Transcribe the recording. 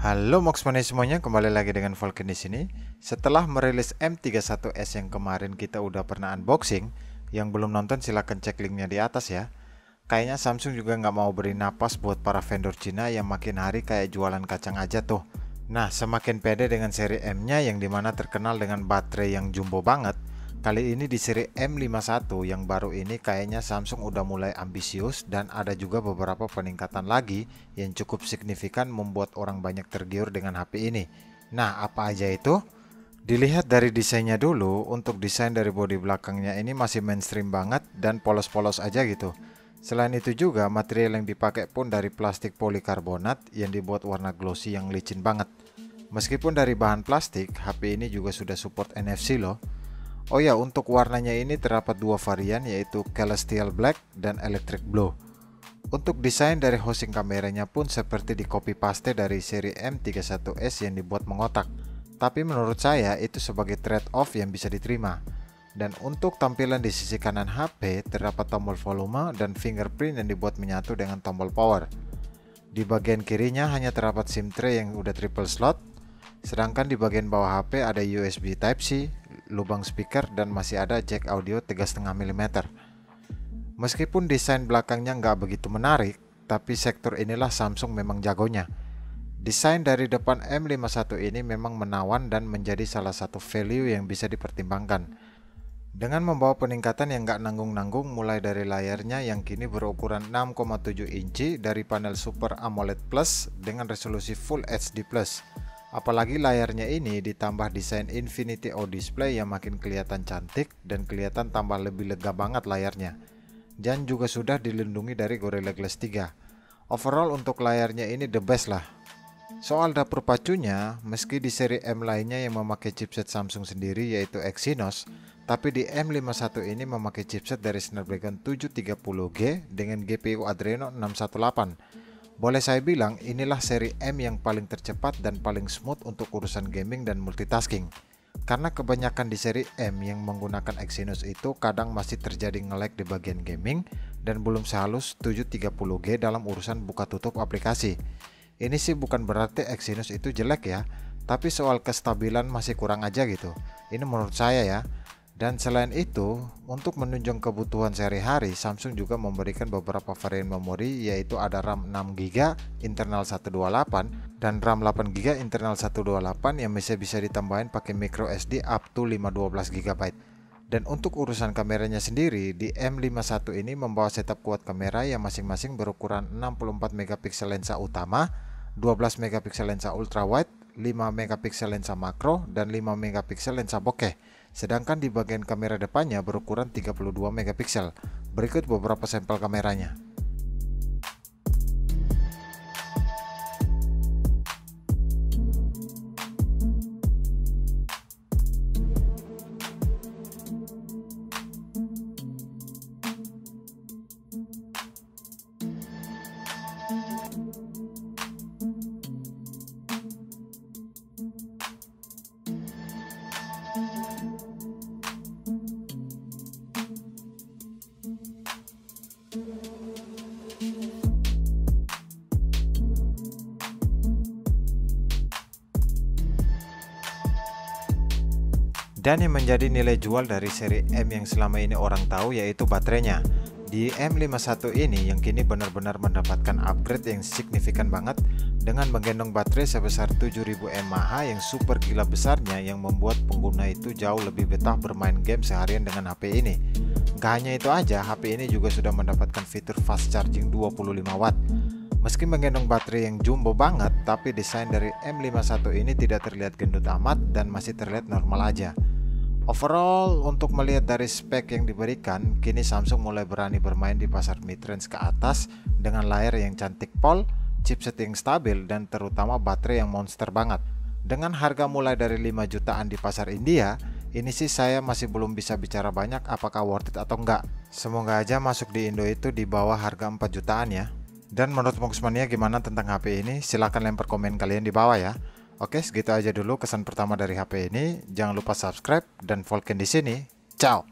Halo Moxmoney semuanya, kembali lagi dengan Vulcan di sini. Setelah merilis M31S yang kemarin kita udah pernah unboxing, yang belum nonton silahkan cek linknya di atas ya. Kayaknya Samsung juga nggak mau beri napas buat para vendor Cina yang makin hari kayak jualan kacang aja tuh. Nah, semakin pede dengan seri M-nya yang dimana terkenal dengan baterai yang jumbo banget. Kali ini di seri M51 yang baru ini kayaknya Samsung udah mulai ambisius dan ada juga beberapa peningkatan lagi yang cukup signifikan membuat orang banyak tergiur dengan HP ini. Nah, apa aja itu? Dilihat dari desainnya dulu, untuk desain dari bodi belakangnya ini masih mainstream banget dan polos-polos aja gitu. Selain itu juga material yang dipakai pun dari plastik polikarbonat yang dibuat warna glossy yang licin banget. Meskipun dari bahan plastik, HP ini juga sudah support NFC loh. Oh ya, untuk warnanya ini terdapat dua varian yaitu Celestial Black dan Electric Blue. Untuk desain dari housing kameranya pun seperti di copy paste dari seri M31S yang dibuat mengotak. Tapi menurut saya itu sebagai trade-off yang bisa diterima. Dan untuk tampilan di sisi kanan HP terdapat tombol volume dan fingerprint yang dibuat menyatu dengan tombol power. Di bagian kirinya hanya terdapat SIM tray yang udah triple slot. Sedangkan di bagian bawah HP ada USB Type-C, lubang speaker, dan masih ada jack audio 3,5 mm. Meskipun desain belakangnya nggak begitu menarik, tapi sektor inilah Samsung memang jagonya. Desain dari depan M51 ini memang menawan dan menjadi salah satu value yang bisa dipertimbangkan. Dengan membawa peningkatan yang nggak nanggung-nanggung mulai dari layarnya yang kini berukuran 6,7 inci dari panel Super AMOLED Plus dengan resolusi Full HD+. Apalagi layarnya ini ditambah desain Infinity O display yang makin kelihatan cantik dan kelihatan tambah lebih lega banget layarnya. Dan juga sudah dilindungi dari Gorilla Glass 3. Overall untuk layarnya ini the best lah. Soal dapur pacunya, meski di seri M lainnya yang memakai chipset Samsung sendiri yaitu Exynos, tapi di M51 ini memakai chipset dari Snapdragon 730G dengan GPU Adreno 618. Boleh saya bilang inilah seri M yang paling tercepat dan paling smooth untuk urusan gaming dan multitasking. Karena kebanyakan di seri M yang menggunakan Exynos itu kadang masih terjadi nge-lag di bagian gaming dan belum sehalus 730G dalam urusan buka tutup aplikasi. Ini sih bukan berarti Exynos itu jelek ya, tapi soal kestabilan masih kurang aja gitu. Ini menurut saya ya. Dan selain itu, untuk menunjang kebutuhan sehari-hari, Samsung juga memberikan beberapa varian memori yaitu ada RAM 6GB internal 128 dan RAM 8GB internal 128 yang bisa ditambahin pakai micro SD up to 512GB. Dan untuk urusan kameranya sendiri, di M51 ini membawa setup kuat kamera yang masing-masing berukuran 64MP lensa utama, 12MP lensa ultrawide, 5MP lensa makro, dan 5MP lensa bokeh. Sedangkan di bagian kamera depannya berukuran 32MP. Berikut beberapa sampel kameranya. Dan yang menjadi nilai jual dari seri M yang selama ini orang tahu yaitu baterainya. Di M51 ini yang kini benar-benar mendapatkan upgrade yang signifikan banget dengan menggendong baterai sebesar 7000 mAh yang super gila besarnya, yang membuat pengguna itu jauh lebih betah bermain game seharian dengan HP ini. Gak hanya itu aja, HP ini juga sudah mendapatkan fitur fast charging 25 watt. Meski menggendong baterai yang jumbo banget, tapi desain dari M51 ini tidak terlihat gendut amat dan masih terlihat normal aja. Overall, untuk melihat dari spek yang diberikan, kini Samsung mulai berani bermain di pasar mid-range ke atas dengan layar yang cantik pol, chipset yang stabil, dan terutama baterai yang monster banget. Dengan harga mulai dari 5 jutaan di pasar India, ini sih saya masih belum bisa bicara banyak apakah worth it atau enggak. Semoga aja masuk di Indo itu di bawah harga 4 jutaan ya. Dan menurut Moxmania gimana tentang HP ini? Silahkan lempar komen kalian di bawah ya. Oke, segitu aja dulu kesan pertama dari HP ini. Jangan lupa subscribe dan Volken di sini. Ciao.